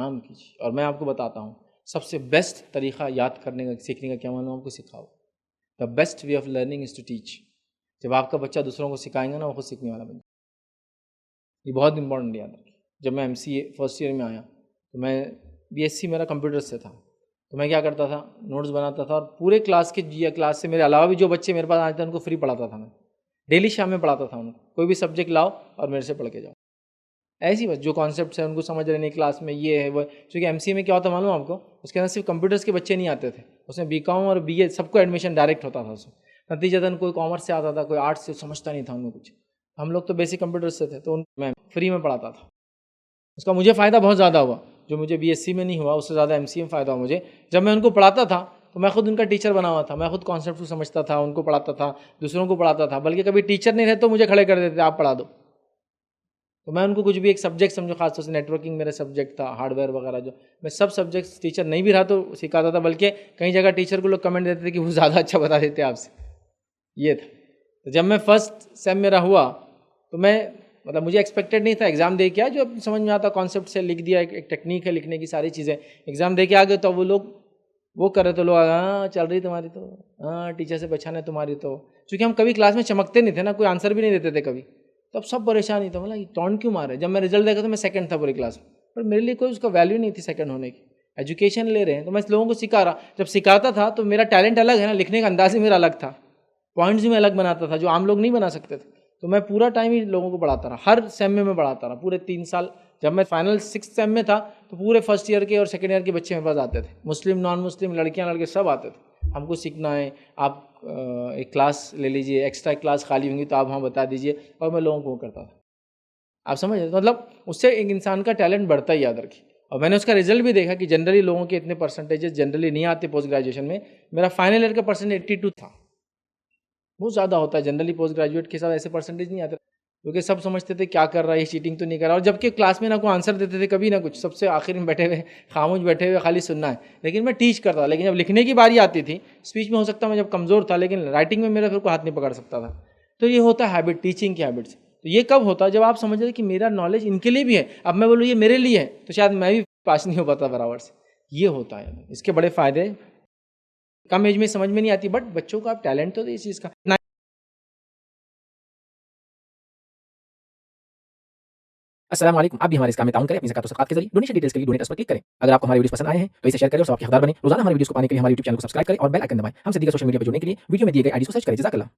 काम कीजिए। और मैं आपको बताता हूँ सबसे बेस्ट तरीक़ा याद करने का, सीखने का क्या मालूम आपको? सिखाओ। The best way of learning is to teach. जब आपका बच्चा दूसरों को सिखाएंगा ना, वो खुद सीखने वाला बन। ये बहुत इंपॉर्टेंट याद रखिए। जब मैं MCA फर्स्ट ईयर में आया तो मैं BSc मेरा कंप्यूटर से था, तो मैं क्या करता था, नोट्स बनाता था और पूरे क्लास से मेरे अलावा भी जो बच्चे मेरे पास आते थे उनको फ्री पढ़ाता था। मैं डेली शाम में पढ़ाता था उनको, कोई भी सब्जेक्ट लाओ और मेरे से पढ़ के जाओ। ऐसी बस जो कॉन्सेप्ट्स हैं उनको समझ रहे नहीं, क्लास में ये है वो। क्योंकि MCA में क्या होता मालूम आपको, उसके अंदर सिर्फ कंप्यूटर्स के बच्चे नहीं आते थे, उसमें BCom और BA सबको एडमिशन डायरेक्ट होता था उसमें। नतीजतन कोई कॉमर्स से आता था, कोई आर्ट्स से, समझता नहीं था उनमें कुछ। हम लोग तो बेसिक कंप्यूटर्स से थे, तो मैं फ्री में पढ़ाता था। उसका मुझे फ़ायदा बहुत ज़्यादा हुआ, जो मुझे BSc में नहीं हुआ उससे ज़्यादा MCA में फ़ायदा हुआ मुझे। जब मैं उनको पढ़ाता था तो मैं खुद उनका टीचर बना हुआ था, मैं खुद कॉन्सेप्ट को समझता था, उनको पढ़ाता था, दूसरों को पढ़ाता था। बल्कि कभी टीचर नहीं रहे तो मुझे खड़े कर देते, आप पढ़ा दो। तो मैं उनको कुछ भी एक सब्जेक्ट समझो, खासतौर से नेटवर्किंग मेरा सब्जेक्ट था, हार्डवेयर वगैरह, जो मैं सब सब्जेक्ट्स टीचर नहीं भी रहा तो सिखाता था। बल्कि कई जगह टीचर को लोग कमेंट देते थे कि वो ज़्यादा अच्छा बता देते आपसे, ये था। तो जब मैं फर्स्ट सेम मेरा हुआ तो मैं मतलब मुझे एक्सपेक्टेड नहीं था, एग्ज़ाम दे के आया, जो समझ में आता कॉन्सेप्ट से लिख दिया, एक टेक्निक है लिखने की, सारी चीज़ें एग्ज़ाम दे के आ गए। तो वो लोग वो कर रहे, तो लोग हाँ चल रही तुम्हारी, तो हाँ टीचर से पहचान है तुम्हारी। तो क्योंकि हम कभी क्लास में चमकते नहीं थे ना, कोई आंसर भी नहीं देते थे कभी, तो अब सब परेशान ही थे, मतलब ये टॉन्ट क्यों मारे। जब मैं रिजल्ट देखा तो मैं सेकंड था पूरी क्लास में, पर मेरे लिए कोई उसका वैल्यू नहीं थी सेकंड होने की। एजुकेशन ले रहे हैं तो मैं लोगों को सिखा रहा। जब सिखाता था तो मेरा टैलेंट अलग है ना, लिखने का अंदाज ही मेरा अलग था, पॉइंट्स भी मैं अलग बनाता था जो आम लोग नहीं बना सकते थे। तो मैं पूरा टाइम ही लोगों को पढ़ाता रहा, हर सेम में मैं पढ़ाता रहा पूरे 3 साल। जब मैं फाइनल 6th सेम में था तो पूरे फर्स्ट ईयर के और सेकेंड ईयर के बच्चे मेरे पास आते थे, मुस्लिम नॉन मुस्लिम, लड़कियां लड़के सब आते थे। हमको सीखना है, आप एक क्लास ले लीजिए, एक्स्ट्रा क्लास खाली होंगी तो आप वहाँ बता दीजिए, और मैं लोगों को वो करता था। आप समझ रहे, मतलब उससे एक इंसान का टैलेंट बढ़ता ही, याद रखिए। और मैंने उसका रिजल्ट भी देखा कि जनरली लोगों के इतने परसेंटेजेस जनरली नहीं आते पोस्ट ग्रेजुएशन में। मेरा फाइनल ईयर का परसेंट 82 था, बहुत ज़्यादा होता है जनरली पोस्ट ग्रेजुएट के साथ ऐसे परसेंटेज नहीं आते, क्योंकि सब समझते थे क्या कर रहा है ये, चीटिंग तो नहीं कर रहा। और जबकि क्लास में ना कोई आंसर देते थे कभी ना कुछ, सबसे आखिर में बैठे हुए खामोश बैठे हुए खाली सुनना है। लेकिन मैं टीच करता था। लेकिन जब लिखने की बारी आती थी, स्पीच में हो सकता मैं जब कमज़ोर था, लेकिन राइटिंग में मेरा फिर कोई हाथ नहीं पकड़ सकता था। तो ये होता है हैबिट, टीचिंग की हैबिट से। तो ये कब होता है, जब आप समझ रहे कि मेरा नॉलेज इनके लिए भी है, अब मैं बोलूँ ये मेरे लिए है, तो शायद मैं भी पास नहीं हो पाता बराबर से। ये होता है, इसके बड़े फ़ायदे कम एज में समझ में नहीं आती, बट बच्चों का आप टैलेंट तो इस चीज़ का। अस्सलाम वालेकुम। आप भी हमारे इस काम में ताउन करें अपनी ज़कात और सदक़ात के ज़रिए। डोनेशन डिटेल्स के लिए डोनेट अस पर क्लिक करें। अगर आपको हमारे वीडियोज़ पसंद आए हैं तो इसे शेयर करें और सबके हकदार बनें। रोज़ाना हमारे वीडियोज़ को पाने के लिए हमारे यूट्यूब चैनल को सब्सक्राइब करें और बेल आइकन दबाएं। हमसे दीगर सोशल मीडिया पर जुड़ने के लिए वीडियो में दिए गए आईडी को सर्च करें। जज़ाकल्लाह।